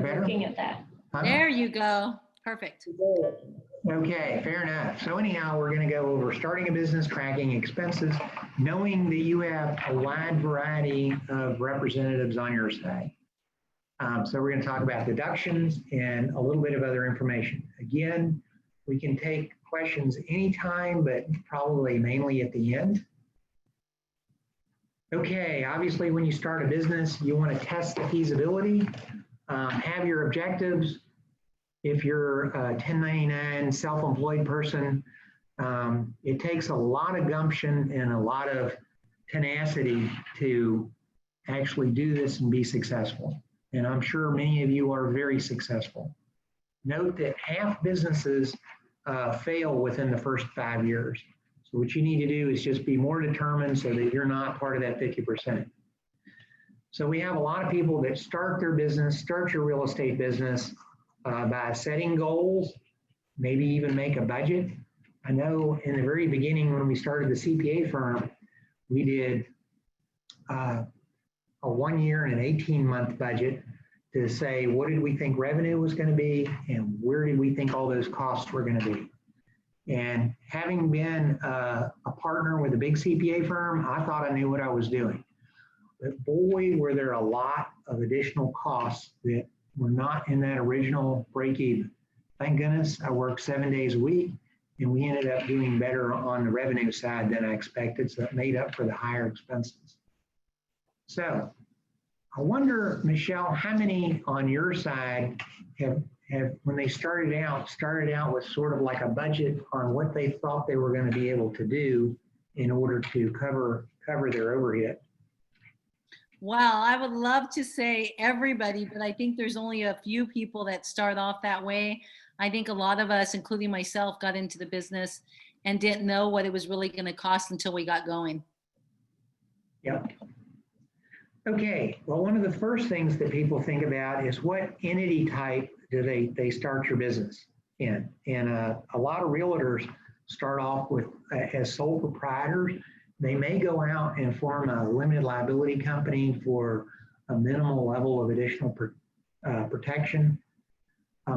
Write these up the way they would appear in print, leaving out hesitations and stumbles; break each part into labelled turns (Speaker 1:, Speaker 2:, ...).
Speaker 1: better?
Speaker 2: Looking at that.
Speaker 3: There you go. Perfect.
Speaker 1: Okay, fair enough. So anyhow, we're going to go over starting a business, tracking expenses, knowing that you have a wide variety of representatives on your side. So we're going to talk about deductions and a little bit of other information. Again, we can take questions anytime, but probably mainly at the end. Okay, obviously when you start a business, you want to test the feasibility, have your objectives. If you're a 1099 self-employed person, it takes a lot of gumption and a lot of tenacity to actually do this and be successful. And I'm sure many of you are very successful. Note that half businesses fail within the first 5 years. So what you need to do is just be more determined so that you're not part of that 50%. So we have a lot of people that start their business, start your real estate business by setting goals, maybe even make a budget. I know in the very beginning when we started the CPA firm, we did a 1 year and an 18-month budget to say what did we think revenue was going to be and where did we think all those costs were going to be. And having been a partner with a big CPA firm, I thought I knew what I was doing. But boy, were there a lot of additional costs that were not in that original break even. Thank goodness I worked 7 days a week and we ended up doing better on the revenue side than I expected, so it made up for the higher expenses. So I wonder, Michelle, how many on your side have when they started out with sort of like a budget on what they thought they were going to be able to do in order to cover their overhead?
Speaker 3: Well, I would love to say everybody, but I think there's only a few people that start off that way. I think a lot of us, including myself, got into the business and didn't know what it was really going to cost until we got going.
Speaker 1: Yep. Okay, well, one of the first things that people think about is what entity type do they start your business in? And a lot of realtors start off with as sole proprietors. They may go out and form a limited liability company for a minimal level of additional protection.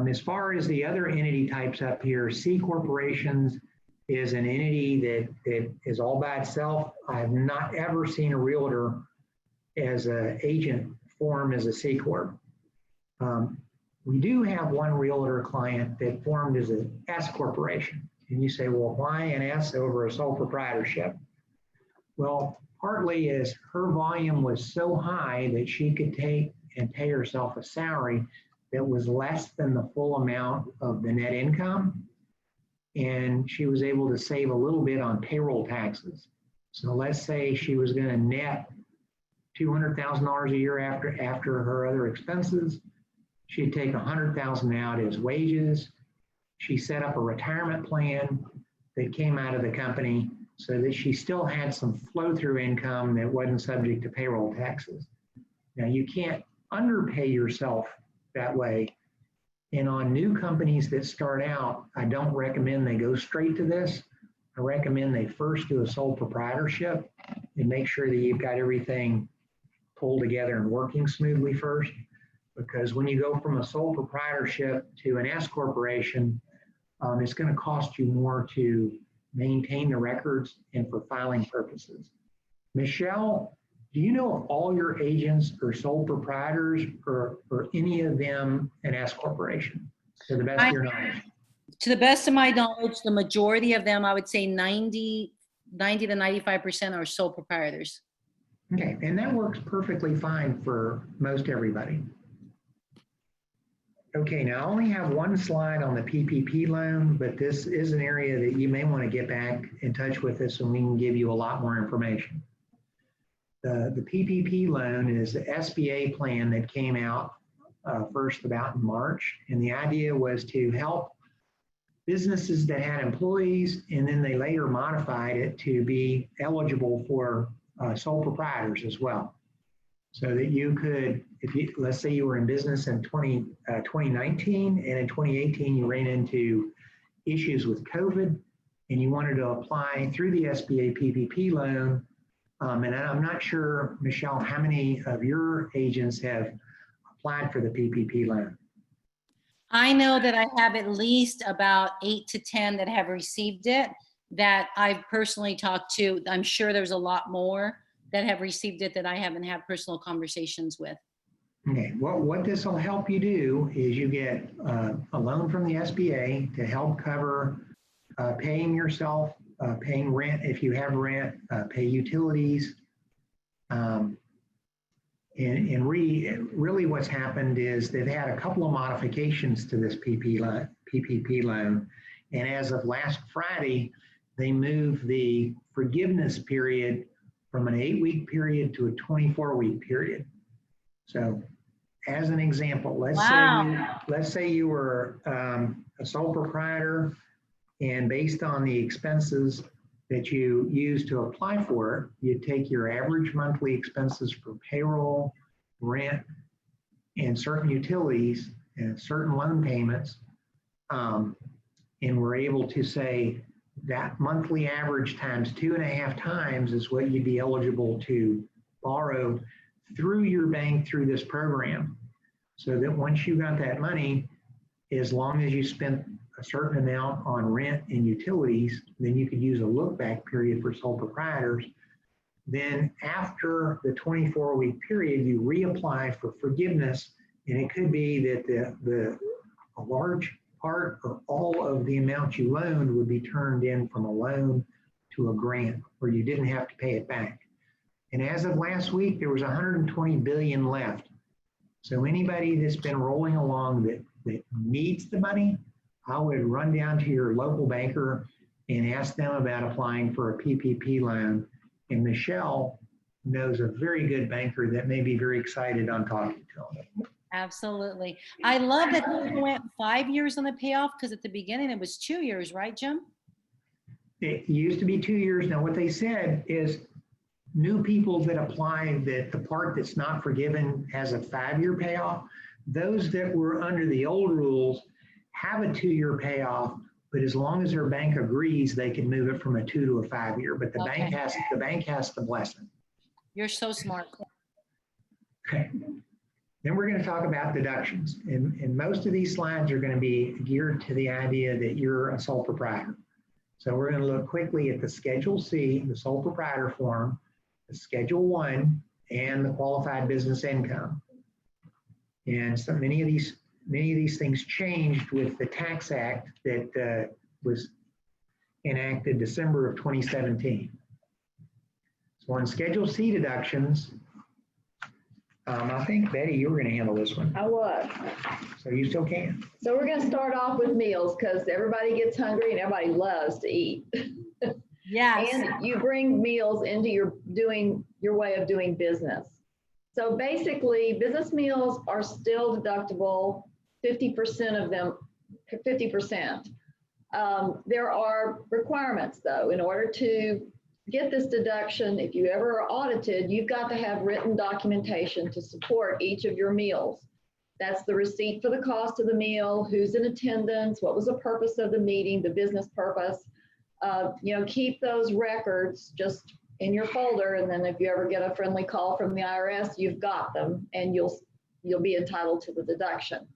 Speaker 1: As far as the other entity types up here, C corporations is an entity that is all by itself. I have not ever seen a realtor as an agent form as a C corp. We do have one realtor client that formed as an S corporation. And you say, well, why an S over a sole proprietorship? Well, partly is her volume was so high that she could take and pay herself a salary that was less than the full amount of the net income. And she was able to save a little bit on payroll taxes. So let's say she was going to net $200,000 a year after her other expenses. She'd take $100,000 out as wages. She set up a retirement plan that came out of the company so that she still had some flow-through income that wasn't subject to payroll taxes. Now, you can't underpay yourself that way. And on new companies that start out, I don't recommend they go straight to this. I recommend they first do a sole proprietorship and make sure that you've got everything pulled together and working smoothly first. Because when you go from a sole proprietorship to an S corporation, it's going to cost you more to maintain the records and for filing purposes. Michelle, do you know if all your agents are sole proprietors or any of them an S corporation, to the best of your knowledge?
Speaker 3: To the best of my knowledge, the majority of them, I would say 90 to 95% are sole proprietors.
Speaker 1: Okay, and that works perfectly fine for most everybody. Okay, now I only have one slide on the PPP loan, but this is an area that you may want to get back in touch with us and we can give you a lot more information. The PPP loan is the SBA plan that came out first about in March, and the idea was to help businesses that had employees, and then they later modified it to be eligible for sole proprietors as well. So that you could, let's say you were in business in 2019 and in 2018 you ran into issues with COVID and you wanted to apply through the SBA PPP loan. And I'm not sure, Michelle, how many of your agents have applied for the PPP loan?
Speaker 3: I know that I have at least about 8 to 10 that have received it that I've personally talked to. I'm sure there's a lot more that have received it that I haven't had personal conversations with.
Speaker 1: Okay, what this will help you do is you get a loan from the SBA to help cover paying yourself, paying rent if you have rent, pay utilities. And really what's happened is they've had a couple of modifications to this PPP loan. And as of last Friday, they moved the forgiveness period from an 8-week period to a 24-week period. So as an example, let's say you were a sole proprietor, and based on the expenses that you use to apply for it, you take your average monthly expenses for payroll, rent, and certain utilities and certain loan payments, and we're able to say that monthly average times 2.5 times is what you'd be eligible to borrow through your bank through this program. So that once you got that money, as long as you spent a certain amount on rent and utilities, then you could use a look-back period for sole proprietors. Then after the 24-week period, you reapply for forgiveness, and it could be that a large part or all of the amount you loaned would be turned in from a loan to a grant where you didn't have to pay it back. And as of last week, there was 120 billion left. So anybody that's been rolling along that needs the money, I would run down to your local banker and ask them about applying for a PPP loan. And Michelle knows a very good banker that may be very excited on talking to them.
Speaker 3: Absolutely. I love that they went 5 years on the payoff, because at the beginning it was 2 years, right, Jim?
Speaker 1: It used to be 2 years. Now what they said is new people that apply, that the part that's not forgiven has a 5-year payoff. Those that were under the old rules have a 2-year payoff, but as long as their bank agrees, they can move it from a 2 to a 5-year. But the bank has to bless it.
Speaker 3: You're so smart.
Speaker 1: Okay. Then we're going to talk about deductions. And most of these slides are going to be geared to the idea that you're a sole proprietor. So we're going to look quickly at the Schedule C, the sole proprietor form, the Schedule 1, and the qualified business income. And so many of these things changed with the Tax Act that was enacted December of 2017. So on Schedule C deductions, I think, Betty, you were going to handle this one.
Speaker 2: I was.
Speaker 1: So you still can.
Speaker 2: So we're going to start off with meals because everybody gets hungry and everybody loves to eat.
Speaker 3: Yes.
Speaker 2: And you bring meals into your way of doing business. So basically, business meals are still deductible, 50% of them, 50%. There are requirements, though. In order to get this deduction, if you ever are audited, you've got to have written documentation to support each of your meals. That's the receipt for the cost of the meal, who's in attendance, what was the purpose of the meeting, the business purpose. Keep those records just in your folder, and then if you ever get a friendly call from the IRS, you've got them, and you'll be entitled to the deduction.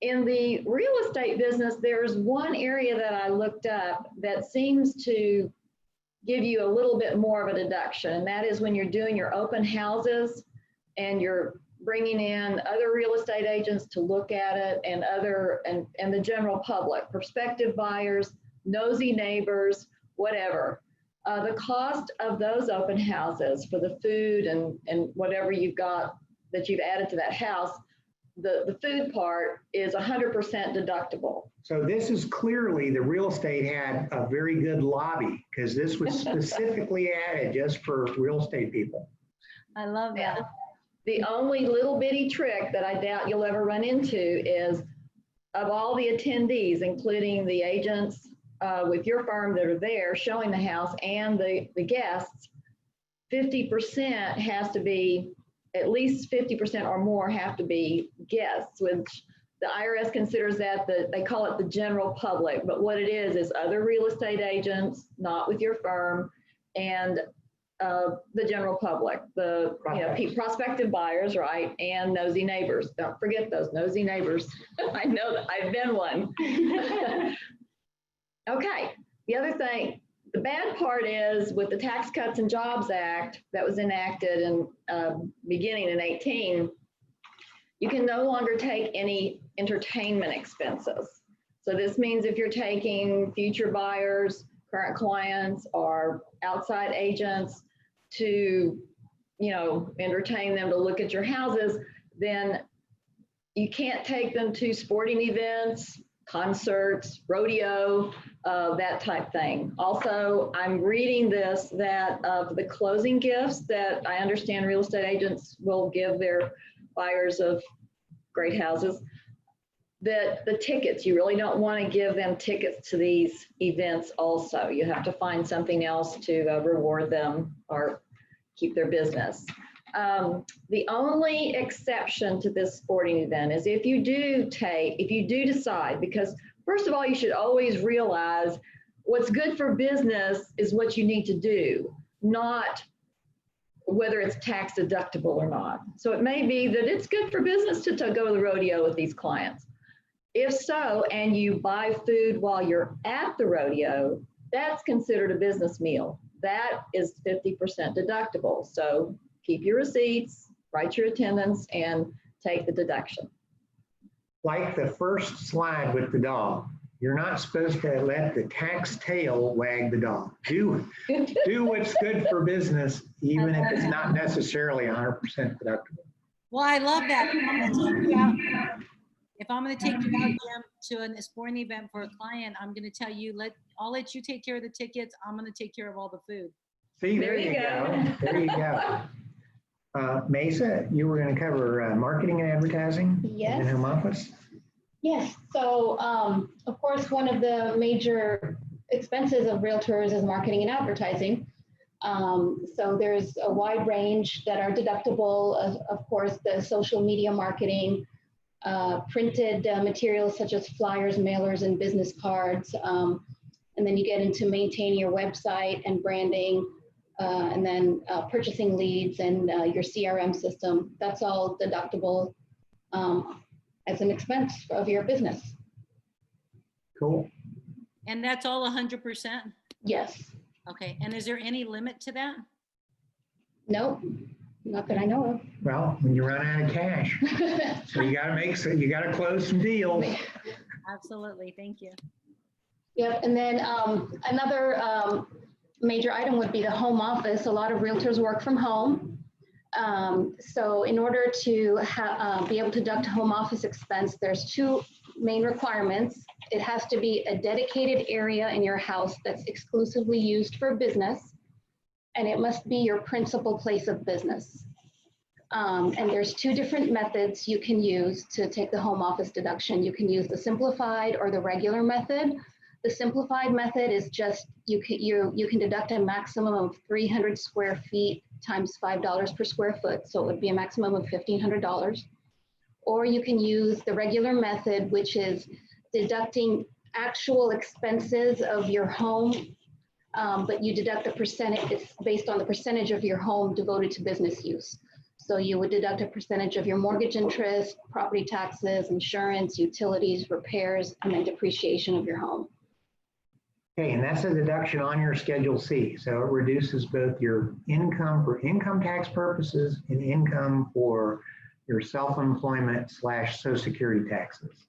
Speaker 2: In the real estate business, there's one area that I looked up that seems to give you a little bit more of a deduction, and that is when you're doing your open houses and you're bringing in other real estate agents to look at it, and the general public, prospective buyers, nosy neighbors, whatever. The cost of those open houses for the food and whatever you've got that you've added to that house, the food part is 100% deductible.
Speaker 1: So this is clearly, the real estate had a very good lobby, because this was specifically added just for real estate people.
Speaker 3: I love that.
Speaker 2: Yeah. The only little bitty trick that I doubt you'll ever run into is, of all the attendees, including the agents with your firm that are there showing the house and the guests, 50% has to be, at least 50% or more have to be guests, which the IRS considers that they call it the general public, but what it is other real estate agents, not with your firm, and the general public, the prospective buyers, right, and nosy neighbors. Don't forget those nosy neighbors. I know that I've been one. Okay, the other thing, the bad part is with the Tax Cuts and Jobs Act that was enacted in beginning in 18, you can no longer take any entertainment expenses. So this means if you're taking future buyers, current clients, or outside agents to, entertain them to look at your houses, then you can't take them to sporting events, concerts, rodeo, that type thing. Also, I'm reading this that of the closing gifts that I understand real estate agents will give their buyers of great houses, that the tickets, you really don't want to give them tickets to these events also. You have to find something else to reward them or keep their business. The only exception to this sporting event is if you do decide, because first of all, you should always realize what's good for business is what you need to do, not whether it's tax deductible or not. So it may be that it's good for business to go to the rodeo with these clients. If so, and you buy food while you're at the rodeo, that's considered a business meal. That is 50% deductible. So keep your receipts, write your attendance, and take the deduction.
Speaker 1: Like the first slide with the dog, you're not supposed to let the tax tail wag the dog. Do what's good for business, even if it's not necessarily 100% deductible.
Speaker 3: Well, I love that. If I'm going to take you out, Jim, to a sporting event for a client, I'm going to tell you, I'll let you take care of the tickets. I'm going to take care of all the food.
Speaker 1: See, there you go. There you go. Mesa, you were going to cover marketing and advertising in home office?
Speaker 4: Yes. So, of course, one of the major expenses of realtors is marketing and advertising. So there's a wide range that are deductible. Of course, the social media marketing, printed materials such as flyers, mailers, and business cards. And then you get into maintaining your website and branding, and then purchasing leads and your CRM system. That's all deductible as an expense of your business.
Speaker 1: Cool.
Speaker 3: And that's all 100%?
Speaker 4: Yes.
Speaker 3: Okay. And is there any limit to that?
Speaker 4: Nope. Not that I know of.
Speaker 1: Well, when you run out of cash, so you got to close some deals.
Speaker 3: Absolutely. Thank you.
Speaker 4: Yep. And then another major item would be the home office. A lot of realtors work from home. So in order to be able to deduct home office expense, there's two main requirements. It has to be a dedicated area in your house that's exclusively used for business, and it must be your principal place of business. And there's two different methods you can use to take the home office deduction. You can use the simplified or the regular method. The simplified method is just, you can deduct a maximum of 300 square feet times $5 per square foot. So it would be a maximum of $1,500. Or you can use the regular method, which is deducting actual expenses of your home, but you deduct a percentage. It's based on the percentage of your home devoted to business use. So you would deduct a percentage of your mortgage interest, property taxes, insurance, utilities, repairs, and then depreciation of your home.
Speaker 1: Okay, and that's a deduction on your Schedule C. So it reduces both your income for income tax purposes and income for your self-employment / Social Security taxes.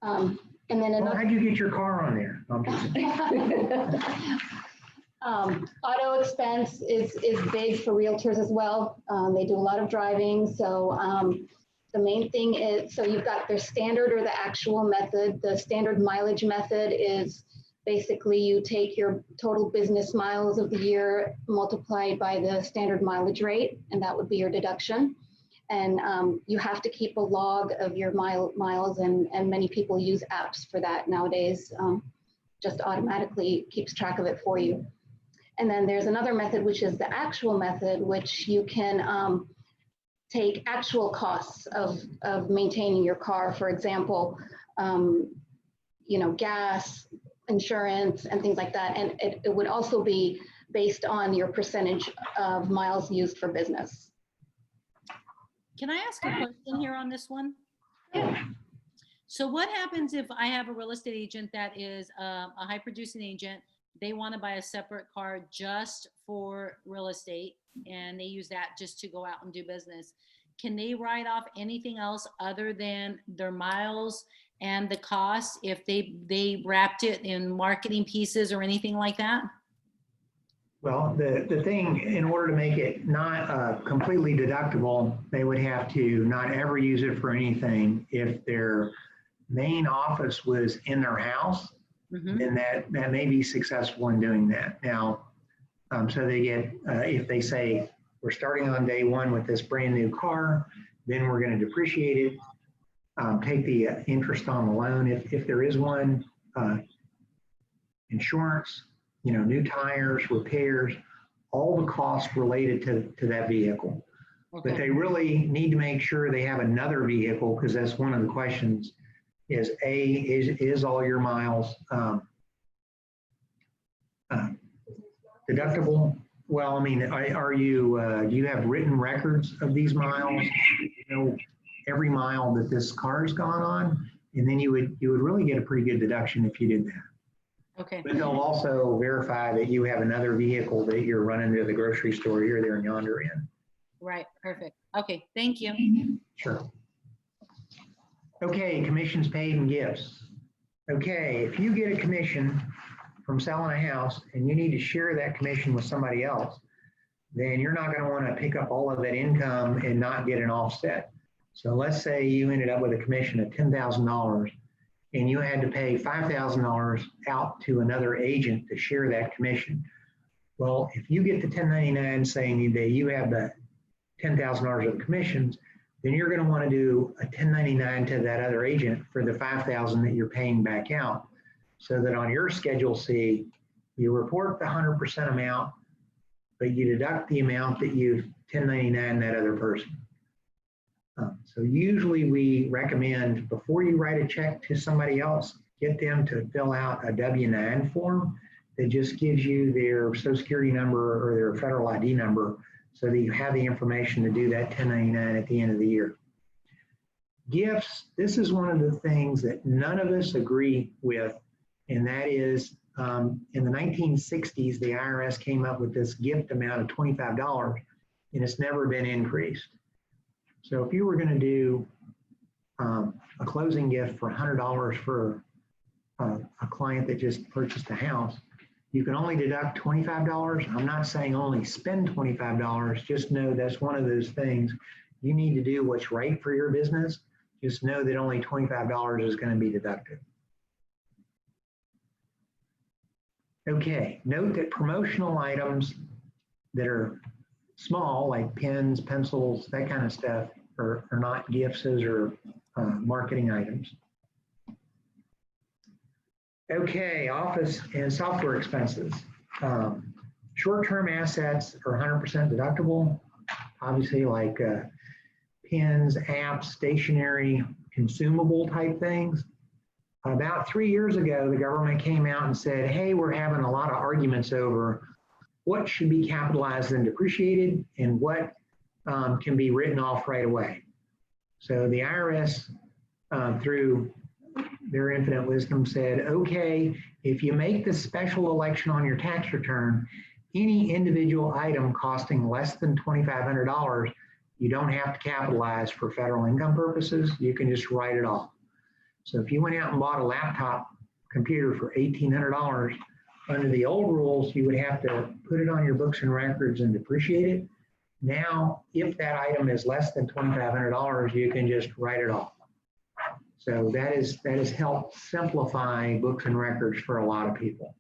Speaker 4: And then another,
Speaker 1: how'd you get your car on there?
Speaker 4: auto expense is big for realtors as well. They do a lot of driving. So the main thing is, so you've got their standard or the actual method. The standard mileage method is basically you take your total business miles of the year multiplied by the standard mileage rate, and that would be your deduction. And you have to keep a log of your miles, and many people use apps for that nowadays. Just automatically keeps track of it for you. And then there's another method, which is the actual method, which you can take actual costs of maintaining your car. For example, gas, insurance and things like that. And it would also be based on your percentage of miles used for business.
Speaker 3: Can I ask a question here on this one?
Speaker 4: Yeah.
Speaker 3: So what happens if I have a real estate agent that is a high producing agent? They want to buy a separate car just for real estate and they use that just to go out and do business. Can they write off anything else other than their miles and the cost if they wrapped it in marketing pieces or anything like that?
Speaker 1: Well, the thing, in order to make it not completely deductible, they would have to not ever use it for anything. If their main office was in their house, then that may be successful in doing that. Now, so they get, if they say, we're starting on day one with this brand new car, then we're going to depreciate it, take the interest on the loan if there is one, insurance, new tires, repairs, all the costs related to that vehicle.
Speaker 3: Okay.
Speaker 1: But they really need to make sure they have another vehicle, because that's one of the questions is is all your miles deductible? Well, I mean, are you, do you have written records of these miles? Every mile that this car's gone on, and then you would really get a pretty good deduction if you did that.
Speaker 3: Okay.
Speaker 1: But they'll also verify that you have another vehicle that you're running to the grocery store here, there, and yonder in.
Speaker 3: Right. Perfect. Okay. Thank you.
Speaker 1: Sure. Okay, commissions paid and gifts. Okay, if you get a commission from selling a house and you need to share that commission with somebody else, then you're not going to want to pick up all of that income and not get an offset. So let's say you ended up with a commission of $10,000 and you had to pay $5,000 out to another agent to share that commission. Well, if you get the 1099 saying that you have the $10,000 of commissions, then you're going to want to do a 1099 to that other agent for the $5,000 that you're paying back out, so that on your Schedule C, you report the 100% amount, but you deduct the amount that you've 1099 that other person. So usually we recommend, before you write a check to somebody else, get them to fill out a W-9 form that just gives you their Social Security number or their federal ID number, so that you have the information to do that 1099 at the end of the year. Gifts, this is one of the things that none of us agree with, and that is in the 1960s, the IRS came up with this gift amount of $25, and it's never been increased. So if you were going to do a closing gift for $100 for a client that just purchased a house, you can only deduct $25. I'm not saying only spend $25. Just know that's one of those things. You need to do what's right for your business. Just know that only $25 is going to be deducted. Okay, note that promotional items that are small, like pens, pencils, that kind of stuff, are not gifts or marketing items. Okay, office and software expenses. Short-term assets are 100% deductible. Obviously, like pens, apps, stationery, consumable type things. About 3 years ago, the government came out and said, hey, we're having a lot of arguments over what should be capitalized and depreciated and what can be written off right away. So the IRS, through their infinite wisdom, said, okay, if you make this special election on your tax return, any individual item costing less than $2,500, you don't have to capitalize for federal income purposes. You can just write it off. So if you went out and bought a laptop computer for $1,800, under the old rules, you would have to put it on your books and records and depreciate it. Now, if that item is less than $2,500, you can just write it off. So that has helped simplify books and records for a lot of people.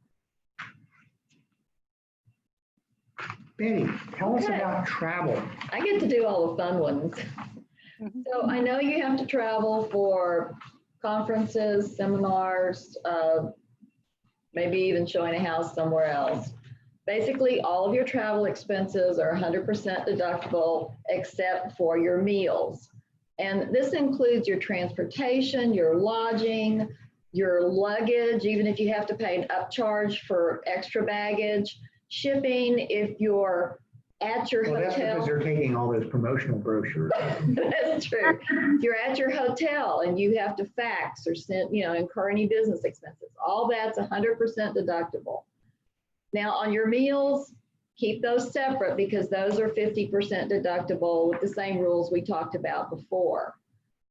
Speaker 1: Betty, tell us about travel.
Speaker 2: I get to do all the fun ones. So I know you have to travel for conferences, seminars, maybe even showing a house somewhere else. Basically, all of your travel expenses are 100% deductible except for your meals. And this includes your transportation, your lodging, your luggage, even if you have to pay an upcharge for extra baggage, shipping, if you're at your
Speaker 1: Well, that's because
Speaker 2: hotel.
Speaker 1: they're taking all those promotional brochures.
Speaker 2: That's true. If you're at your hotel and you have to fax or send, incur any business expenses, all that's 100% deductible. Now on your meals, keep those separate because those are 50% deductible with the same rules we talked about before.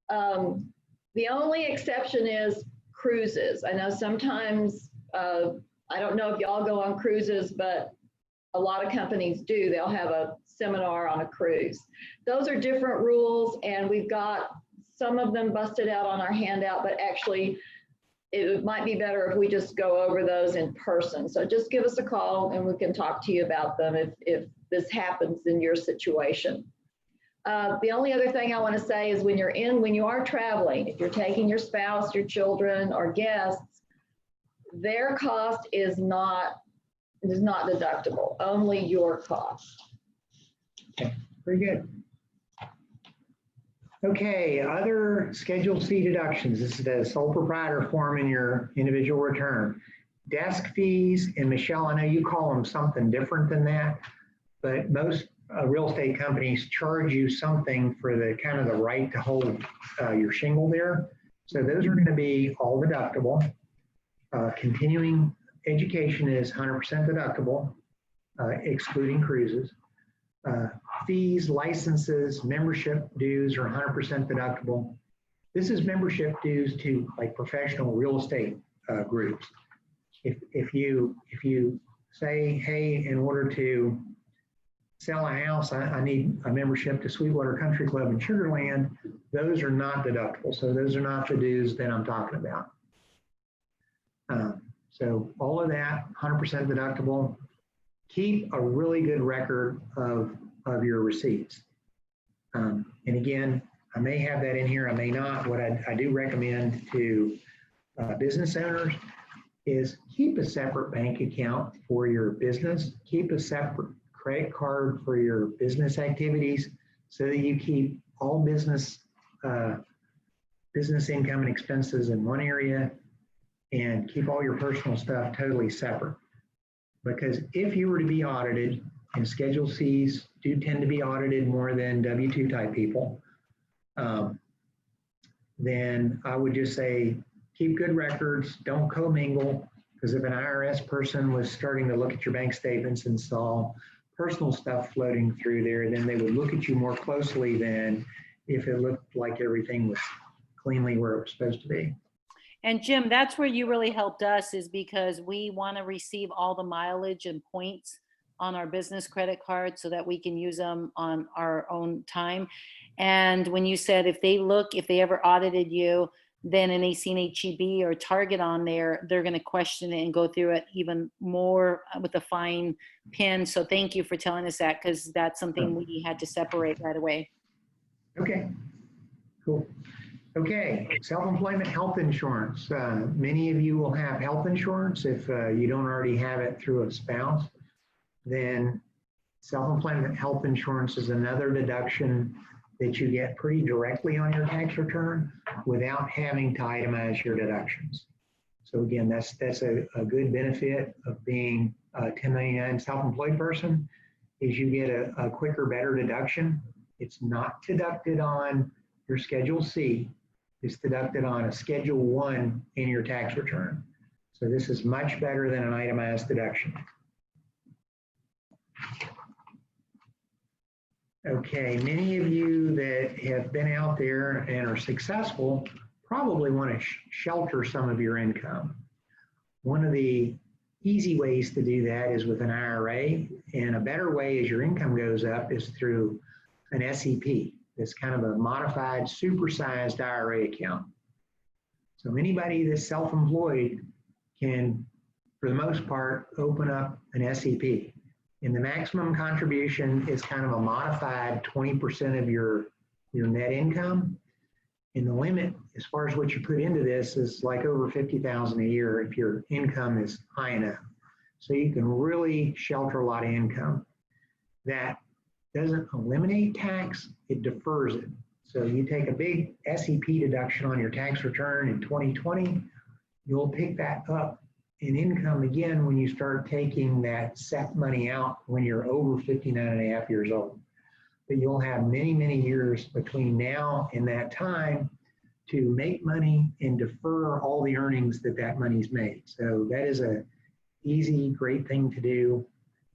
Speaker 2: The only exception is cruises. I know sometimes, I don't know if y'all go on cruises, but a lot of companies do. They'll have a seminar on a cruise. Those are different rules, and we've got some of them busted out on our handout, but actually it might be better if we just go over those in person. So just give us a call and we can talk to you about them if this happens in your situation. The only other thing I want to say is when you are traveling, if you're taking your spouse, your children, or guests, their cost is not deductible, only your cost.
Speaker 1: Okay, very good. Okay, other Schedule C deductions. This is the sole proprietor form in your individual return. Desk fees, and Michelle, I know you call them something different than that, but most real estate companies charge you something for the kind of the right to hold your shingle there. So those are going to be all deductible. Continuing education is 100% deductible, excluding cruises. Fees, licenses, membership dues are 100% deductible. This is membership dues to like professional real estate groups. If you say, hey, in order to sell a house, I need a membership to Sweetwater Country Club in Sugar Land, those are not deductible. So those are not the dues that I'm talking about. So all of that, 100% deductible. Keep a really good record of your receipts. And again, I may have that in here, I may not. What I do recommend to business owners is keep a separate bank account for your business. Keep a separate credit card for your business activities so that you keep all business income and expenses in one area and keep all your personal stuff totally separate. Because if you were to be audited, and Schedule Cs do tend to be audited more than W-2 type people, then I would just say keep good records, don't commingle, because if an IRS person was starting to look at your bank statements and saw personal stuff floating through there, then they would look at you more closely than if it looked like everything was cleanly where it was supposed to be.
Speaker 3: And Jim, that's where you really helped us, is because we want to receive all the mileage and points on our business credit card so that we can use them on our own time. And when you said if they ever audited you, then and they see an HEB or Target on there, they're going to question it and go through it even more with a fine pin. So thank you for telling us that, because that's something we had to separate right away.
Speaker 1: Okay, cool. Okay, self-employment health insurance. Many of you will have health insurance. If you don't already have it through a spouse, then self-employment health insurance is another deduction that you get pretty directly on your tax return without having to itemize your deductions. So again, that's a good benefit of being a 1099 self-employed person, is you get a quicker, better deduction. It's not deducted on your Schedule C. It's deducted on a Schedule 1 in your tax return. So this is much better than an itemized deduction. Okay, many of you that have been out there and are successful probably want to shelter some of your income. One of the easy ways to do that is with an IRA, and a better way as your income goes up is through an SEP. It's kind of a modified, supersized IRA account. So anybody that's self-employed can, for the most part, open up an SEP. And the maximum contribution is kind of a modified 20% of your net income. And the limit, as far as what you put into this, is like over $50,000 a year if your income is high enough. So you can really shelter a lot of income. That doesn't eliminate tax, it defers it. So you take a big SEP deduction on your tax return in 2020, you'll pick that up in income again when you start taking that SEP money out when you're over 59 and a half years old. But you'll have many, many years between now and that time to make money and defer all the earnings that that money's made. So that is a easy, great thing to do.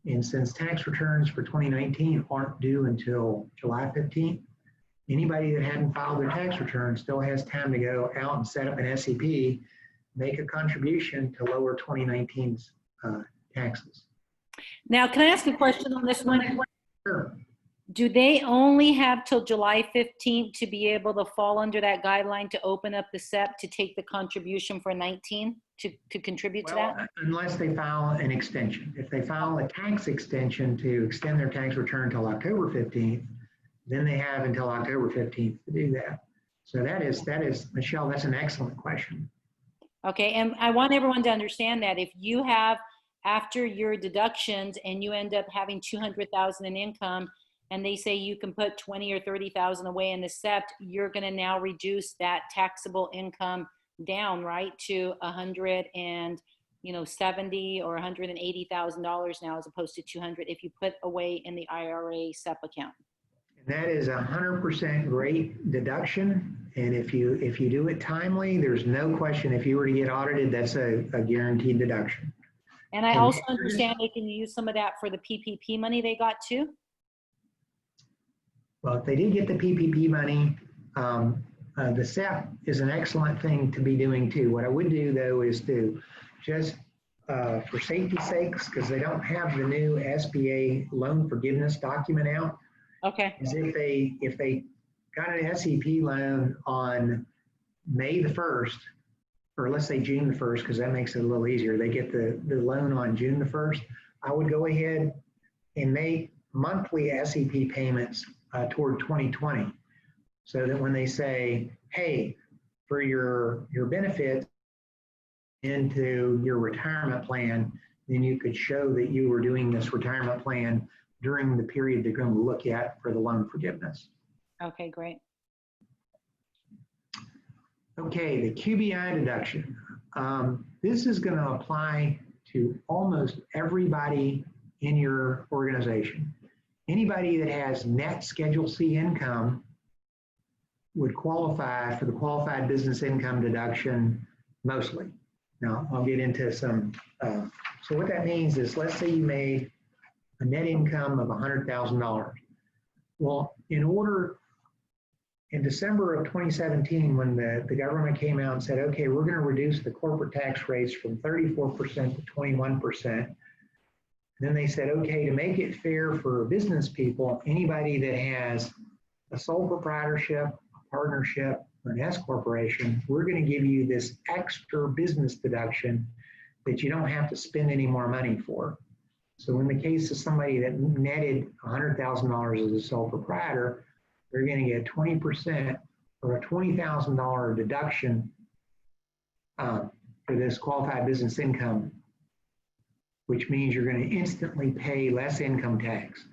Speaker 1: And since tax returns for 2019 aren't due until July 15th, anybody that hadn't filed their tax return still has time to go out and set up an SEP, make a contribution to lower 2019's taxes.
Speaker 3: Now, can I ask a question on this one?
Speaker 1: Sure.
Speaker 3: Do they only have till July 15th to be able to fall under that guideline to open up the SEP to take the contribution for 19 to contribute to that?
Speaker 1: Unless they file an extension. If they file a tax extension to extend their tax return till October 15th, then they have until October 15th to do that. So that is, Michelle, that's an excellent question.
Speaker 3: Okay, and I want everyone to understand that if you have, after your deductions and you end up having 200,000 in income, and they say you can put 20 or 30,000 away in the SEP, you're going to now reduce that taxable income down, right, to 170 or $180,000 now, as opposed to 200 if you put away in the IRA SEP account.
Speaker 1: And that is 100% rate deduction. And if you do it timely, there's no question. If you were to get audited, that's a guaranteed deduction.
Speaker 3: And I also understand they can use some of that for the PPP money they got too.
Speaker 1: Well, if they did get the PPP money, the SEP is an excellent thing to be doing too. What I would do though is to just for safety's sakes, because they don't have the new SBA loan forgiveness document out.
Speaker 3: Okay.
Speaker 1: Is if they got an SEP loan on May the 1st, or let's say June the 1st, because that makes it a little easier. They get the loan on June the 1st. I would go ahead and make monthly SEP payments toward 2020, so that when they say, hey, for your benefits into your retirement plan, then you could show that you were doing this retirement plan during the period they're going to look at for the loan forgiveness.
Speaker 3: Okay, great.
Speaker 1: Okay, the QBI deduction. This is going to apply to almost everybody in your organization. Anybody that has net Schedule C income would qualify for the qualified business income deduction mostly. Now, I'll get into some. So what that means is, let's say you made a net income of $100,000. Well, in December of 2017, when the government came out and said, okay, we're going to reduce the corporate tax rates from 34% to 21%. Then they said, okay, to make it fair for business people, anybody that has a sole proprietorship, a partnership, or an S corporation, we're going to give you this extra business deduction that you don't have to spend any more money for. So in the case of somebody that netted $100,000 as a sole proprietor, they're going to get 20% or a $20,000 deduction for this qualified business income, which means you're going to instantly pay less income tax.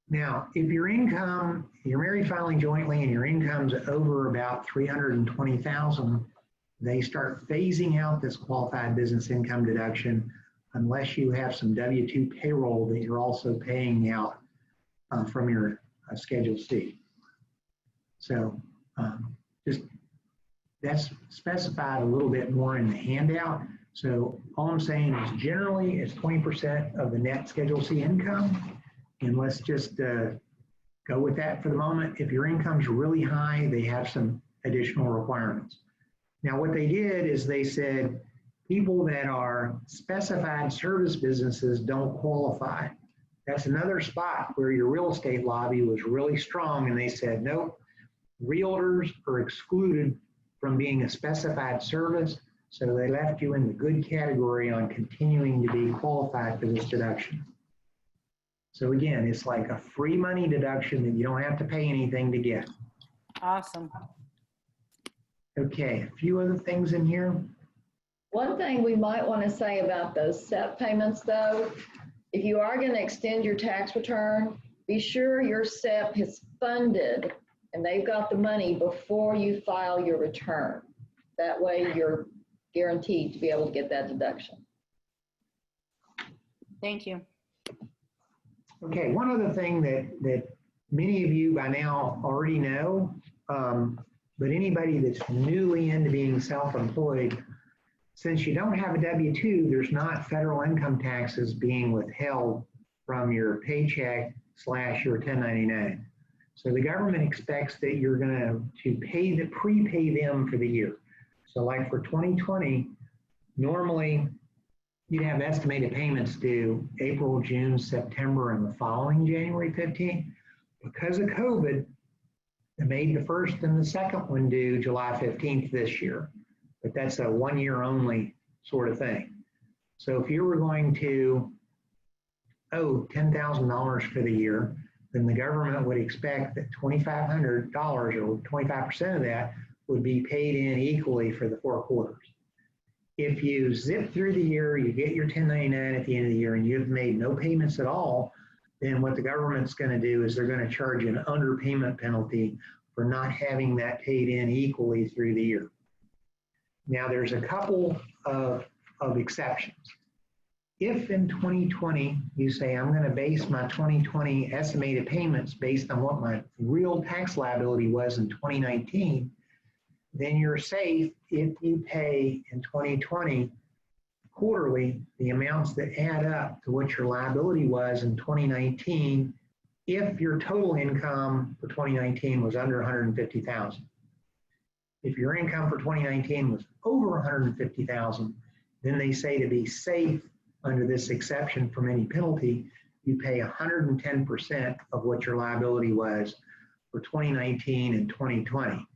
Speaker 1: Now, if your income, you're married filing jointly and your income's over about $320,000, they start phasing out this qualified business income deduction unless you have some W-2 payroll that you're also paying out from your Schedule C. So just that's specified a little bit more in the handout. So all I'm saying is generally it's 20% of the net Schedule C income. And let's just go with that for the moment. If your income's really high, they have some additional requirements. Now what they did is they said people that are specified service businesses don't qualify. That's another spot where your real estate lobby was really strong, and they said, nope, realtors are excluded from being a specified service. So they left you in the good category on continuing to be qualified for this deduction. So again, it's like a free money deduction that you don't have to pay anything to get.
Speaker 3: Awesome.
Speaker 1: Okay, a few other things in here.
Speaker 2: One thing we might want to say about those SEP payments though, if you are going to extend your tax return, be sure your SEP is funded and they've got the money before you file your return. That way you're guaranteed to be able to get that deduction.
Speaker 3: Thank you.
Speaker 1: Okay, one other thing that many of you by now already know, but anybody that's newly into being self-employed, since you don't have a W-2, there's not federal income taxes being withheld from your paycheck / your 1099. So the government expects that you're going to prepay them for the year. So like for 2020, normally you'd have estimated payments due April, June, September, and the following January 15th. Because of COVID, they made the first and the second one due July 15th this year. But that's a 1 year only sort of thing. So if you were going to owe $10,000 for the year, then the government would expect that $2,500 or 25% of that would be paid in equally for the 4 quarters. If you zip through the year, you get your 1099 at the end of the year, and you've made no payments at all, then what the government's going to do is they're going to charge you an underpayment penalty for not having that paid in equally through the year. Now, there's a couple of exceptions. If in 2020 you say, I'm going to base my 2020 estimated payments based on what my real tax liability was in 2019, then you're safe if you pay in 2020 quarterly the amounts that add up to what your liability was in 2019 if your total income for 2019 was under $150,000. If your income for 2019 was over $150,000, then they say to be safe under this exception from any penalty, you pay 110% of what your liability was for 2019 and 2020.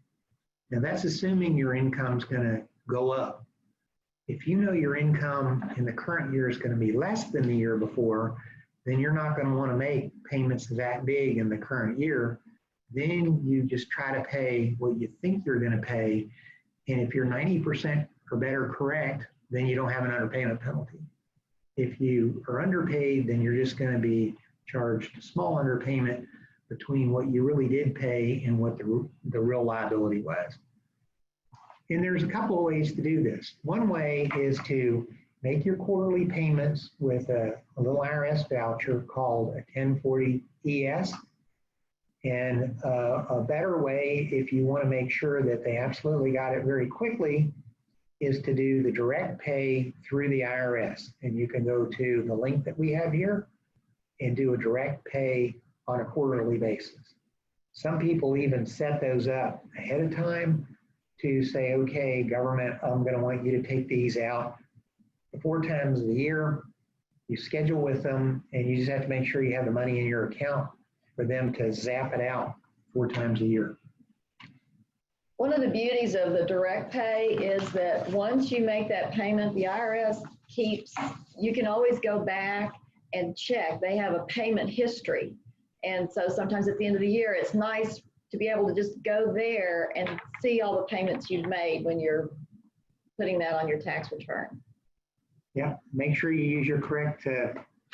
Speaker 1: Now that's assuming your income's going to go up. If you know your income in the current year is going to be less than the year before, then you're not going to want to make payments that big in the current year. Then you just try to pay what you think you're going to pay. And if you're 90% or better correct, then you don't have an underpayment penalty. If you are underpaid, then you're just going to be charged a small underpayment between what you really did pay and what the real liability was. And there's a couple of ways to do this. One way is to make your quarterly payments with a little IRS voucher called a 1040 ES. And a better way, if you want to make sure that they absolutely got it very quickly, is to do the direct pay through the IRS. And you can go to the link that we have here and do a direct pay on a quarterly basis. Some people even set those up ahead of time to say, okay, government, I'm going to want you to take these out 4 times a year. You schedule with them, and you just have to make sure you have the money in your account for them to zap it out 4 times a year.
Speaker 2: One of the beauties of the direct pay is that once you make that payment, the IRS you can always go back and check. They have a payment history. And so sometimes at the end of the year, it's nice to be able to just go there and see all the payments you've made when you're putting that on your tax return.
Speaker 1: Yeah, make sure you use your correct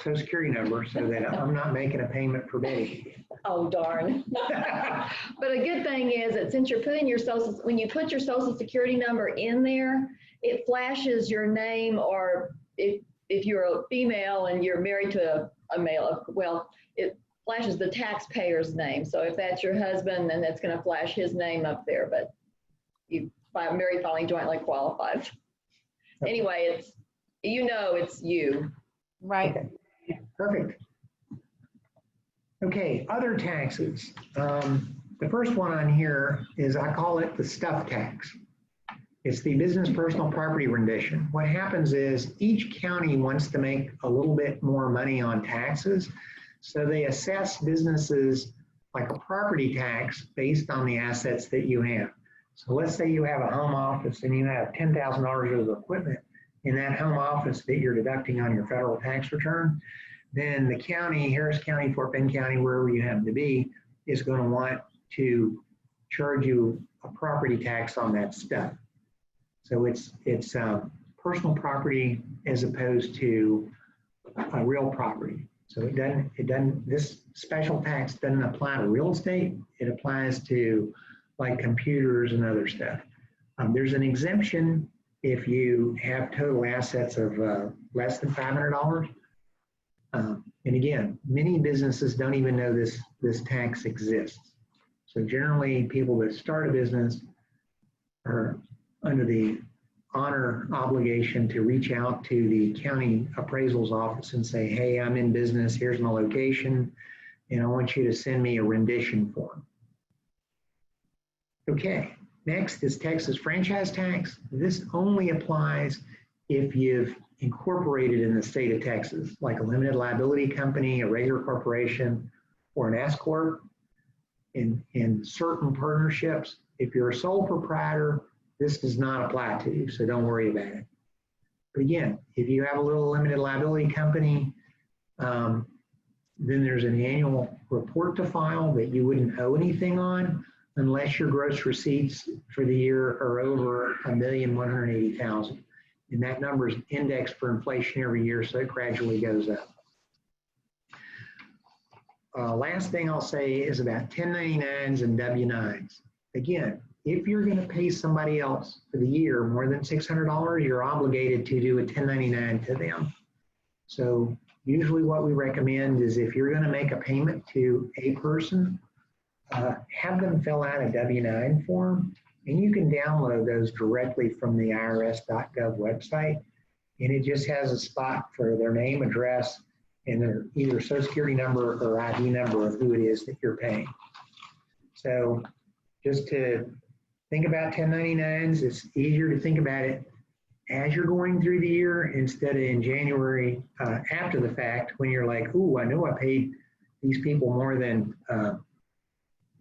Speaker 1: Social Security number so that I'm not making a payment for Betty.
Speaker 2: Oh, darn. But a good thing is that since you're putting your when you put your Social Security number in there, it flashes your name, or if you're a female and you're married to a male, well, it flashes the taxpayer's name. So if that's your husband, then it's going to flash his name up there, but you married filing jointly qualifies. Anyway, it's you.
Speaker 3: Right.
Speaker 1: Okay. Perfect. Okay, other taxes. The first one on here is, I call it the stuff tax. It's the business personal property rendition. What happens is each county wants to make a little bit more money on taxes, so they assess businesses like a property tax based on the assets that you have. So let's say you have a home office and you have $10,000 worth of equipment in that home office that you're deducting on your federal tax return. Then the county, Harris County, Fort Bend County, wherever you happen to be, is going to want to charge you a property tax on that stuff. So it's personal property as opposed to a real property. So this special tax doesn't apply to real estate. It applies to like computers and other stuff. There's an exemption if you have total assets of less than $500. And again, many businesses don't even know this tax exists. So generally, people that start a business are under the honor obligation to reach out to the county appraisal's office and say, hey, I'm in business, here's my location, and I want you to send me a rendition form. Okay, next is Texas franchise tax. This only applies if you've incorporated in the state of Texas, like a limited liability company, a regular corporation, or an S corp. In certain partnerships, if you're a sole proprietor, this does not apply to you, so don't worry about it. But again, if you have a little limited liability company, then there's an annual report to file that you wouldn't owe anything on unless your gross receipts for the year are over $1,180,000. And that number is indexed for inflation every year, so it gradually goes up. Last thing I'll say is about 1099s and W-9s. Again, if you're going to pay somebody else for the year more than $600, you're obligated to do a 1099 to them. So usually what we recommend is if you're going to make a payment to a person, have them fill out a W-9 form, and you can download those directly from the irs.gov website. And it just has a spot for their name, address, and their either social security number or ID number of who it is that you're paying. So just to think about 1099s, it's easier to think about it as you're going through the year instead of in January after the fact when you're like, ooh, I know I paid these people more than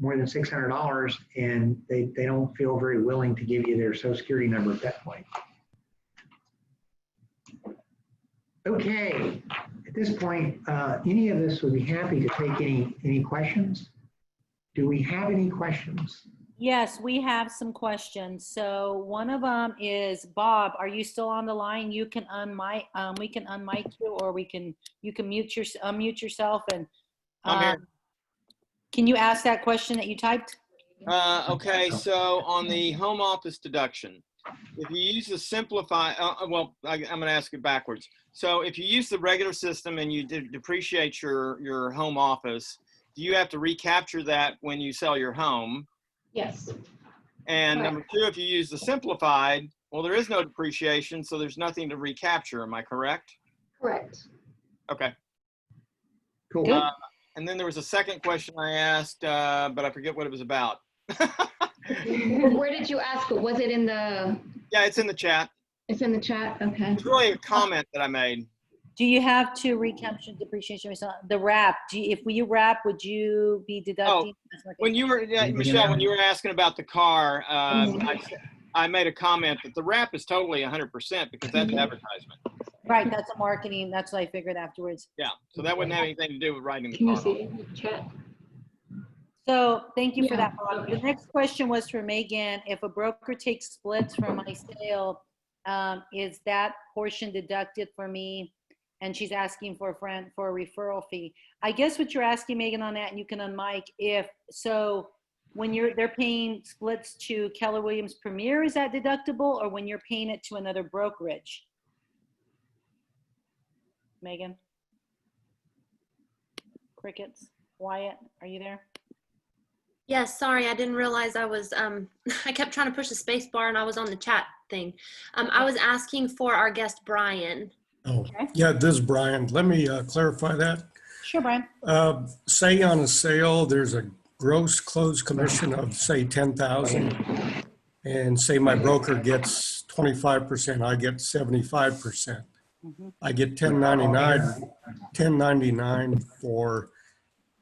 Speaker 1: $600 and they don't feel very willing to give you their social security number at that point. Okay, at this point, any of us would be happy to take any questions. Do we have any questions?
Speaker 3: Yes, we have some questions. So one of them is, Bob, are you still on the line? You can unmic, we can unmic you, or you can unmute yourself and
Speaker 5: I'm here.
Speaker 3: can you ask that question that you typed?
Speaker 5: Okay, so on the home office deduction, if you use the simplify, I'm going to ask it backwards. So if you use the regular system and you depreciate your home office, do you have to recapture that when you sell your home?
Speaker 4: Yes.
Speaker 5: And
Speaker 4: Correct.
Speaker 5: number two, if you use the simplified, well, there is no depreciation, so there's nothing to recapture. Am I correct?
Speaker 4: Correct.
Speaker 5: Okay.
Speaker 1: Cool.
Speaker 3: Good.
Speaker 5: And then there was a second question I asked, but I forget what it was about.
Speaker 4: Where did you ask? Was it in the?
Speaker 5: Yeah, it's in the chat.
Speaker 4: It's in the chat. Okay.
Speaker 5: It's really a comment that I made.
Speaker 3: Do you have to recapture depreciation? The wrap, if you wrap, would you be deducting?
Speaker 5: When you were, Michelle, when you were asking about the car, I made a comment that the wrap is totally 100% because that's advertisement.
Speaker 3: Right, that's a marketing, that's what I figured afterwards.
Speaker 5: Yeah, so that wouldn't have anything to do with writing the
Speaker 4: Can you
Speaker 5: car.
Speaker 4: see it in the chat?
Speaker 3: So thank you for
Speaker 4: Yeah.
Speaker 3: that, Bob. The next question was for Megan. If a broker takes splits from my sale, is that portion deducted for me? And she's asking for a referral fee. I guess what you're asking, Megan, on that, and you can unmic, when they're paying splits to Keller Williams Premier, is that deductible, or when you're paying it to another brokerage? Megan? Crickets? Wyatt, are you there?
Speaker 6: Yes, sorry, I didn't realize I was, I kept trying to push the space bar and I was on the chat thing. I was asking for our guest, Brian.
Speaker 7: Oh,
Speaker 3: Okay.
Speaker 7: yeah, this is Brian. Let me clarify that.
Speaker 3: Sure, Brian.
Speaker 7: Say on a sale, there's a gross close commission of say 10,000, and say my broker gets 25%, I get 75%. I get 1099 for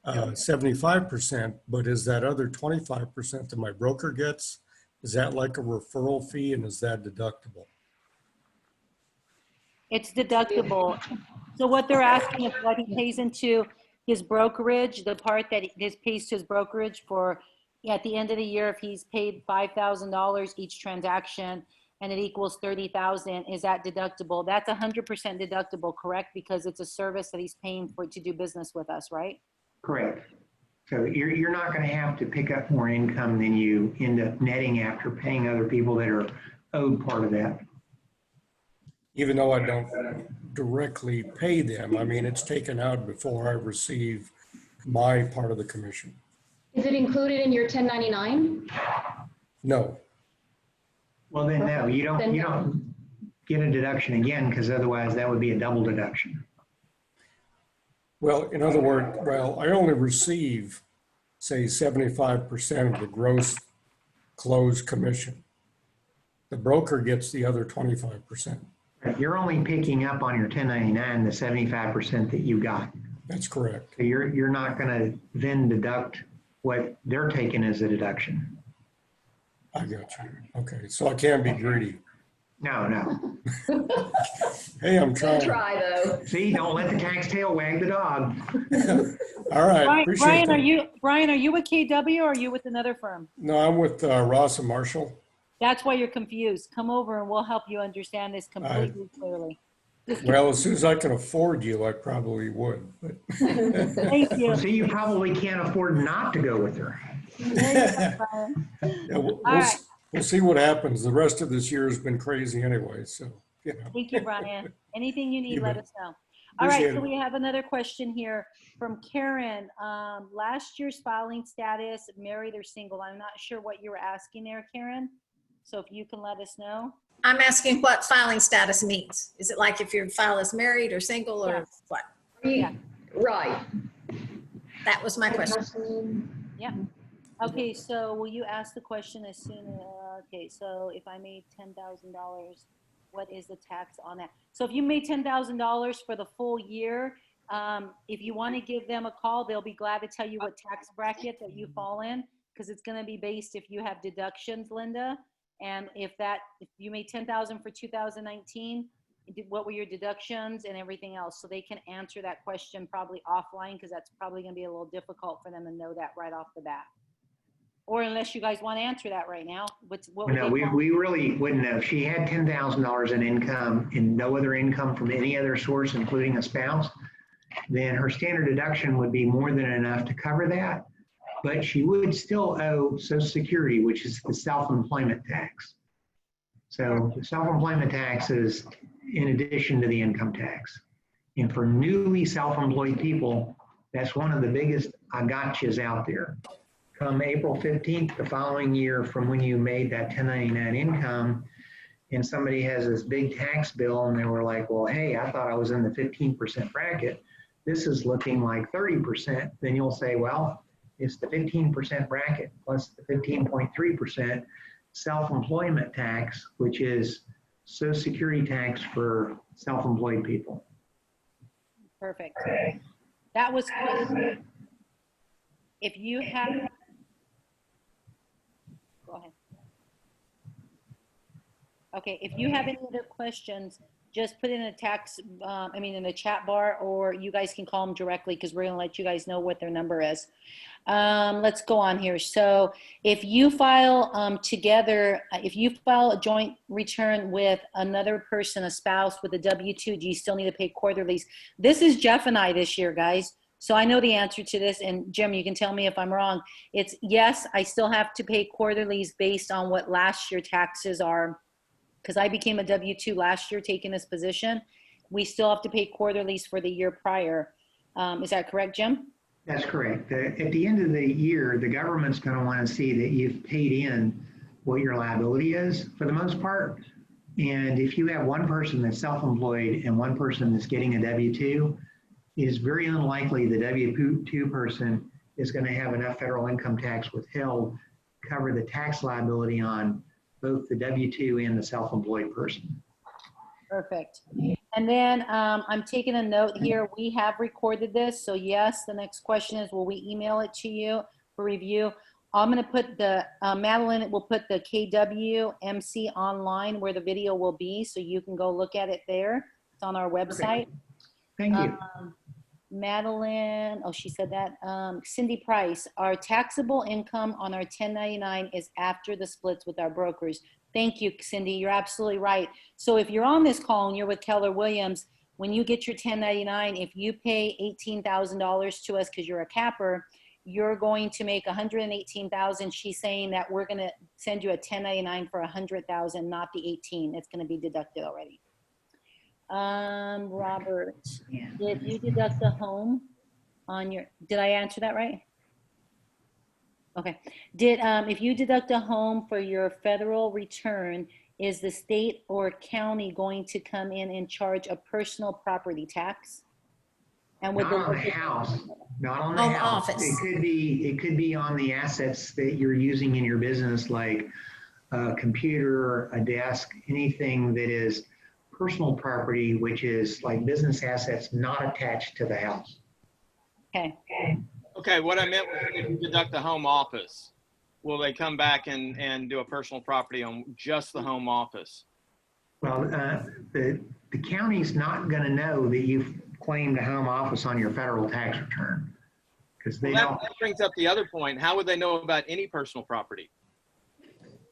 Speaker 7: 75%, but is that other 25% that my broker gets, is that like a referral fee, and is that deductible?
Speaker 3: It's deductible. So what they're asking is what he pays into his brokerage, the part that he pays to his brokerage for, at the end of the year, if he's paid $5,000 each transaction and it equals 30,000, is that deductible? That's 100% deductible, correct? Because it's a service that he's paying for to do business with us, right?
Speaker 1: Correct. So you're not going to have to pick up more income than you end up netting after paying other people that are owed part of that.
Speaker 7: Even though I don't directly pay them, I mean, it's taken out before I receive my part of the commission.
Speaker 4: Is it included in your 1099?
Speaker 7: No,
Speaker 1: Well, then no, you
Speaker 4: Then no.
Speaker 1: don't get a deduction again, because otherwise that would be a double deduction.
Speaker 7: well, in other words, well, I only receive, say, 75% of the gross closed commission. The broker gets the other 25%.
Speaker 1: You're only picking up on your 1099 the 75% that you got.
Speaker 7: That's correct.
Speaker 1: So you're not going to then deduct what they're taking as a deduction.
Speaker 7: I got you. Okay, so I can't be greedy.
Speaker 1: No.
Speaker 7: Hey, I'm
Speaker 2: Good
Speaker 7: trying.
Speaker 2: try, though.
Speaker 1: See, don't let the tax tail wag the dog.
Speaker 7: All right,
Speaker 3: Brian,
Speaker 7: appreciate
Speaker 3: Brian,
Speaker 7: that.
Speaker 3: are you with KW or are you with another firm?
Speaker 7: No, I'm with Ross and Marshall.
Speaker 3: That's why you're confused. Come over and we'll help you understand this completely clearly.
Speaker 7: Well, as soon as I can afford you, I probably would. But
Speaker 3: Thank you.
Speaker 1: Well, see, you probably can't afford not to go with her.
Speaker 3: There you go, Brian.
Speaker 7: yeah,
Speaker 3: All right.
Speaker 7: we'll see what happens. The rest of this year has been crazy anyway, so, you know.
Speaker 3: Thank you, Brian. Anything you need,
Speaker 7: You
Speaker 3: let
Speaker 7: bet.
Speaker 3: us know. All right,
Speaker 7: Appreciate
Speaker 3: so
Speaker 7: it.
Speaker 3: we have another question here from Karen. Last year's filing status, married or single? I'm not sure what you were asking there, Karen. So if you can let us know.
Speaker 8: I'm asking what filing status means. Is it like if your file is married or single or
Speaker 3: Yes.
Speaker 8: what?
Speaker 2: Yeah. Right.
Speaker 8: That was my question.
Speaker 3: Yeah. Okay, so will you ask the question as soon as, okay, so if I made $10,000, what is the tax on that? So if you made $10,000 for the full year, if you want to give them a call, they'll be glad to tell you what tax bracket that you fall in, because it's going to be based if you have deductions, Linda. And if you made 10,000 for 2019, what were your deductions and everything else? So they can answer that question probably offline, because that's probably going to be a little difficult for them to know that right off the bat. Or unless you guys want to answer that right now, what would
Speaker 1: No,
Speaker 3: they
Speaker 1: we
Speaker 3: call?
Speaker 1: really wouldn't know. If she had $10,000 in income and no other income from any other source, including a spouse, then her standard deduction would be more than enough to cover that. But she would still owe Social Security, which is the self-employment tax. So the self-employment tax is in addition to the income tax. And for newly self-employed people, that's one of the biggest gotchas out there. Come April 15th, the following year from when you made that 1099 income, and somebody has this big tax bill and they were like, well, hey, I thought I was in the 15% bracket. This is looking like 30%. Then you'll say, well, it's the 15% bracket plus the 15.3% self-employment tax, which is Social Security tax for self-employed people.
Speaker 3: Perfect. That was quick. If you have, go ahead. Okay, if you have any other questions, just put in a in the chat bar, or you guys can call them directly, because we're gonna let you guys know what their number is. Let's go on here. So if you file together, if you file a joint return with another person, a spouse with a W-2, do you still need to pay quarterlies? This is Jeff and I this year, guys. So I know the answer to this, and Jim, you can tell me if I'm wrong. It's yes, I still have to pay quarterlies based on what last year taxes are, because I became a W-2 last year taking this position. We still have to pay quarterlies for the year prior. Is that correct, Jim?
Speaker 1: That's correct. At the end of the year, the government's going to want to see that you've paid in what your liability is for the most part. And if you have one person that's self-employed and one person that's getting a W-2, it is very unlikely the W-2 person is going to have enough federal income tax withheld to cover the tax liability on both the W-2 and the self-employed person.
Speaker 3: Perfect. And then I'm taking a note here. We have recorded this. So yes, the next question is, will we email it to you for review? I'm going to put the, Madeline will put the KWMC online where the video will be, so you can go look at it there. It's on our website.
Speaker 1: Thank you.
Speaker 3: Madeline, oh, she said that. Cindy Price, our taxable income on our 1099 is after the splits with our brokers. Thank you, Cindy. You're absolutely right. So if you're on this call and you're with Keller Williams, when you get your 1099, if you pay $18,000 to us because you're a capper, you're going to make 118,000. She's saying that we're going to send you a 1099 for 100,000, not the 18. It's going to be deducted already. Robert, did you deduct the home on your, did I answer that right? Okay. Did, if you deduct a home for your federal return, is the state or county going to come in and charge a personal property tax? And would
Speaker 1: Not on the house, not on the
Speaker 8: Home
Speaker 1: house.
Speaker 8: office.
Speaker 1: It could be on the assets that you're using in your business, like a computer, a desk, anything that is personal property, which is like business assets not attached to the house.
Speaker 3: Okay.
Speaker 5: Okay, what I meant was if you deduct the home office, will they come back and do a personal property on just the home office?
Speaker 1: Well, the county's not going to know that you've claimed a home office on your federal tax return because they don't.
Speaker 5: That brings up the other point. How would they know about any personal property?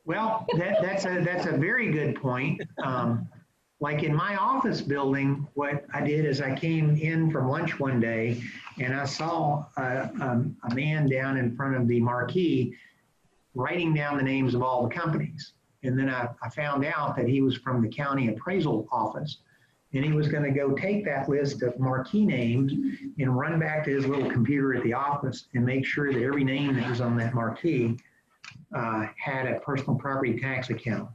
Speaker 1: Well, that's a very good point. Like in my office building, what I did is I came in from lunch one day and I saw a man down in front of the marquee writing down the names of all the companies. And then I found out that he was from the county appraisal office, and he was going to go take that list of marquee names and run back to his little computer at the office and make sure that every name that was on that marquee had a personal property tax account.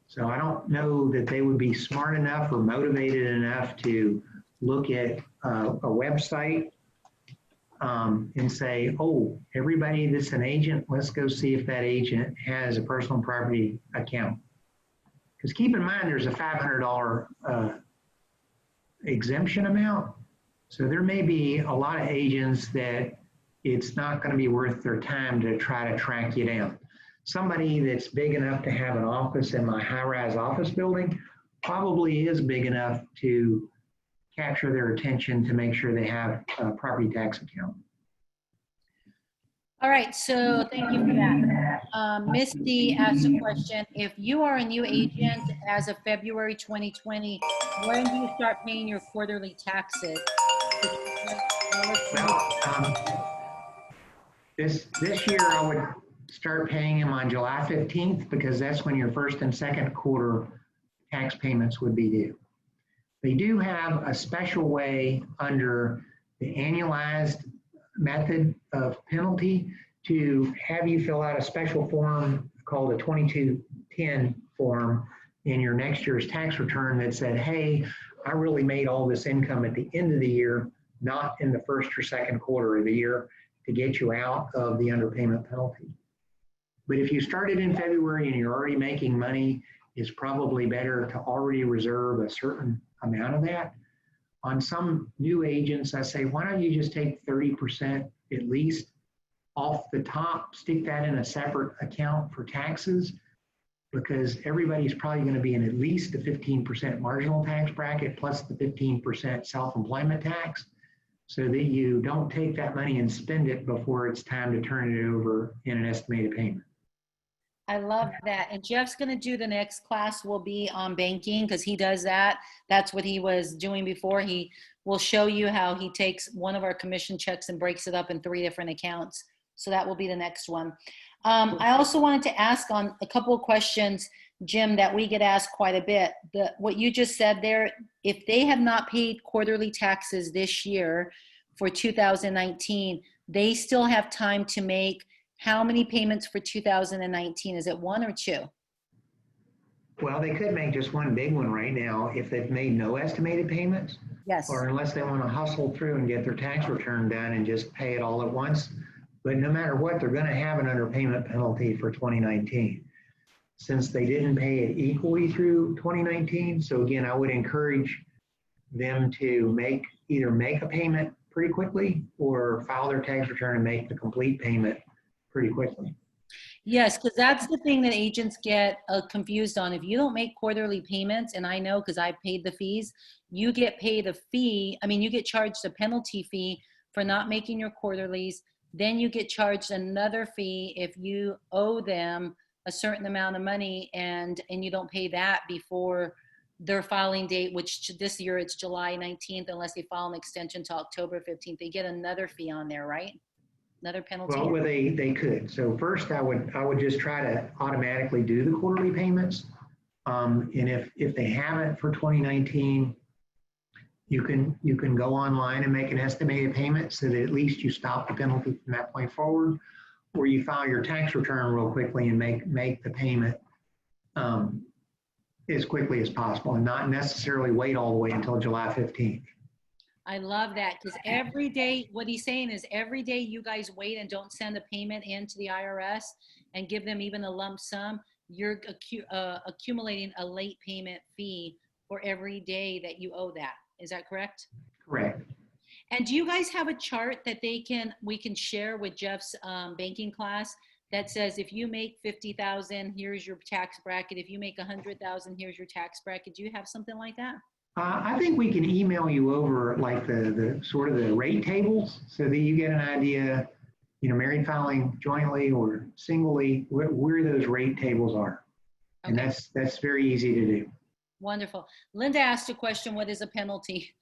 Speaker 1: So I don't know that they would be smart enough or motivated enough to look at a website and say, oh, everybody that's an agent, let's go see if that agent has a personal property account. Because keep in mind, there's a $500 exemption amount. So there may be a lot of agents that it's not going to be worth their time to try to track you down. Somebody that's big enough to have an office in my high-rise office building probably is big enough to capture their attention to make sure they have a property tax account.
Speaker 3: All right, so thank you for that. Misty asked a question. If you are a new agent as of February 2020, when do you start paying your quarterly taxes?
Speaker 1: Well, this year I would start paying them on July 15th because that's when your first and second quarter tax payments would be due. They do have a special way under the annualized method of penalty to have you fill out a special form called a 2210 form in your next year's tax return that said, hey, I really made all this income at the end of the year, not in the first or second quarter of the year, to get you out of the underpayment penalty. But if you started in February and you're already making money, it's probably better to already reserve a certain amount of that. On some new agents, I say, why don't you just take 30% at least off the top, stick that in a separate account for taxes, because everybody's probably going to be in at least the 15% marginal tax bracket plus the 15% self-employment tax, so that you don't take that money and spend it before it's time to turn it over in an estimated payment.
Speaker 3: I love that. And Jeff's going to do the next class will be on banking because he does that. That's what he was doing before. He will show you how he takes one of our commission checks and breaks it up in 3 different accounts. So that will be the next one. I also wanted to ask on a couple of questions, Jim, that we get asked quite a bit. What you just said there, if they have not paid quarterly taxes this year for 2019, they still have time to make how many payments for 2019? Is it 1 or 2?
Speaker 1: Well, they could make just one big one right now if they've made no estimated payments.
Speaker 3: Yes.
Speaker 1: Or unless they want to hustle through and get their tax return done and just pay it all at once. But no matter what, they're going to have an underpayment penalty for 2019 since they didn't pay it equally through 2019. So again, I would encourage them to either make a payment pretty quickly or file their tax return and make the complete payment pretty quickly.
Speaker 3: Yes, because that's the thing that agents get confused on. If you don't make quarterly payments, and I know because I paid the fees, you get paid a fee. I mean, you get charged a penalty fee for not making your quarterlies. Then you get charged another fee if you owe them a certain amount of money and you don't pay that before their filing date, which this year it's July 19th, unless they file an extension to October 15th, they get another fee on there, right? Another penalty?
Speaker 1: Well, they could. So first I would just try to automatically do the quarterly payments. And if they haven't for 2019, you can go online and make an estimated payment so that at least you stop the penalty from that point forward, or you file your tax return real quickly and make the payment as quickly as possible and not necessarily wait all the way until July 15th.
Speaker 3: I love that, because every day, what he's saying is every day you guys wait and don't send a payment into the IRS and give them even a lump sum, you're accumulating a late payment fee for every day that you owe that. Is that correct?
Speaker 1: Correct.
Speaker 3: And do you guys have a chart that we can share with Jeff's banking class that says if you make 50,000, here's your tax bracket. If you make 100,000, here's your tax bracket. Do you have something like that?
Speaker 1: I think we can email you over like the sort of the rate tables so that you get an idea, married filing jointly or singly, where those rate tables are. And
Speaker 3: Okay.
Speaker 1: that's very easy to do.
Speaker 3: Wonderful. Linda asked a question, what is a penalty?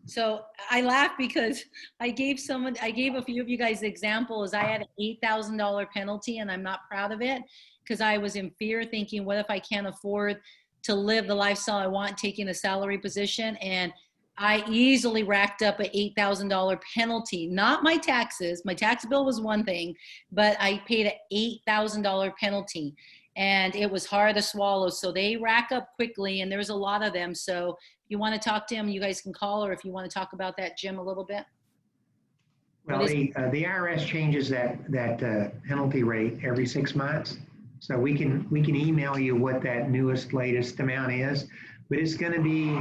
Speaker 3: So I laugh because I gave a few of you guys examples. I had an $8,000 penalty and I'm not proud of it because I was in fear thinking, what if I can't afford to live the lifestyle I want, taking a salary position? And I easily racked up an $8,000 penalty, not my taxes. My tax bill was one thing, but I paid an $8,000 penalty. And it was hard to swallow. So they rack up quickly, and there's a lot of them. So if you want to talk to him, you guys can call, or if you want to talk about that, Jim, a little bit.
Speaker 1: Well, the IRS changes that penalty rate every 6 months. So we can email you what that latest amount is, but it's going to be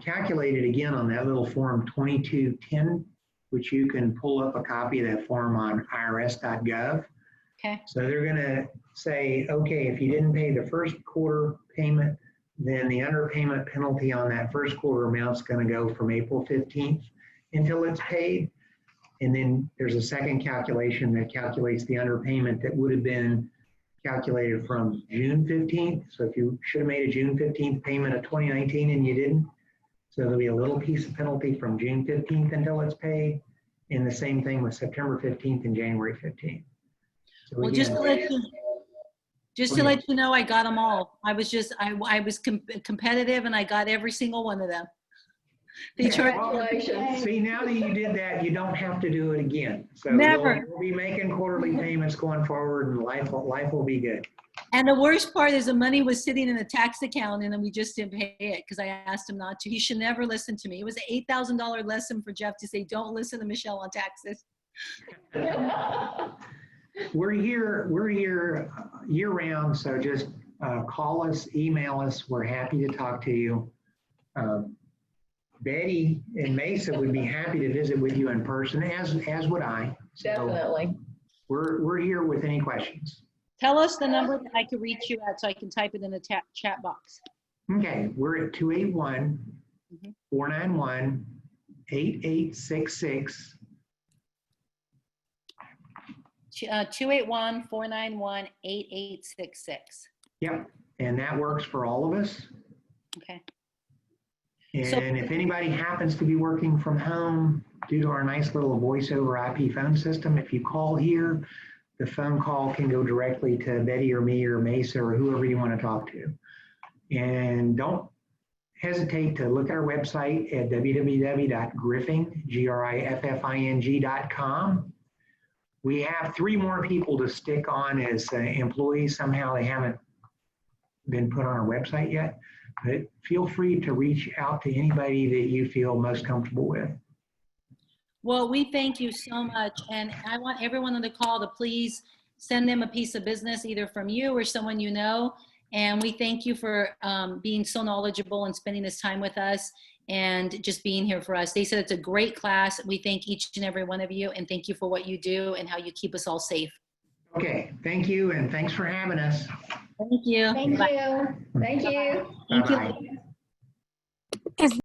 Speaker 1: calculated again on that little form 2210, which you can pull up a copy of that form on irs.gov.
Speaker 3: Okay.
Speaker 1: So they're going to say, okay, if you didn't pay the first quarter payment, then the underpayment penalty on that first quarter amount is going to go from April 15th until it's paid. And then there's a second calculation that calculates the underpayment that would have been calculated from June 15th. So if you should have made a June 15th payment of 2019 and you didn't, so there'll be a little piece of penalty from June 15th until it's paid. And the same thing with September 15th and January 15th. So
Speaker 3: Well,
Speaker 1: again,
Speaker 3: just to let you know, I got them all. I was competitive and I got every single one of them. They charged.
Speaker 2: Congratulations.
Speaker 1: see, now that you did that, you don't have to do it again. So
Speaker 3: Never.
Speaker 1: You'll be making quarterly payments going forward, and life will be good.
Speaker 3: And the worst part is the money was sitting in a tax account and then we just didn't pay it because I asked him not to. He should never listen to me. It was an $8,000 lesson for Jeff to say, don't listen to Michelle on taxes.
Speaker 1: We're here year round, so just call us, email us. We're happy to talk to you. Betty and Mesa would be happy to visit with you in person, as would I. So
Speaker 2: Definitely.
Speaker 1: we're here with any questions.
Speaker 3: Tell us the number that I could reach you at so I can type it in the chat box.
Speaker 1: Okay, we're at 281-491-8866.
Speaker 3: 281-491-8866.
Speaker 1: Yep, and that works for all of us.
Speaker 3: Okay.
Speaker 1: And if anybody happens to be working from home due to our nice little voice over IP phone system, if you call here, the phone call can go directly to Betty or me or Mesa or whoever you want to talk to. And don't hesitate to look at our website at www.griffing.com. We have 3 more people to stick on as employees. Somehow they haven't been put on our website yet. But feel free to reach out to anybody that you feel most comfortable with.
Speaker 3: Well, we thank you so much. And I want everyone on the call to please send them a piece of business, either from you or someone you know. And we thank you for being so knowledgeable and spending this time with us and just being here for us. They said it's a great class. We thank each and every one of you, and thank you for what you do and how you keep us all safe.
Speaker 1: Okay, thank you, and thanks for having us.
Speaker 3: Thank you.
Speaker 2: Thank
Speaker 3: Bye.
Speaker 2: you. Thank you.
Speaker 3: Thank you.
Speaker 1: Bye-bye.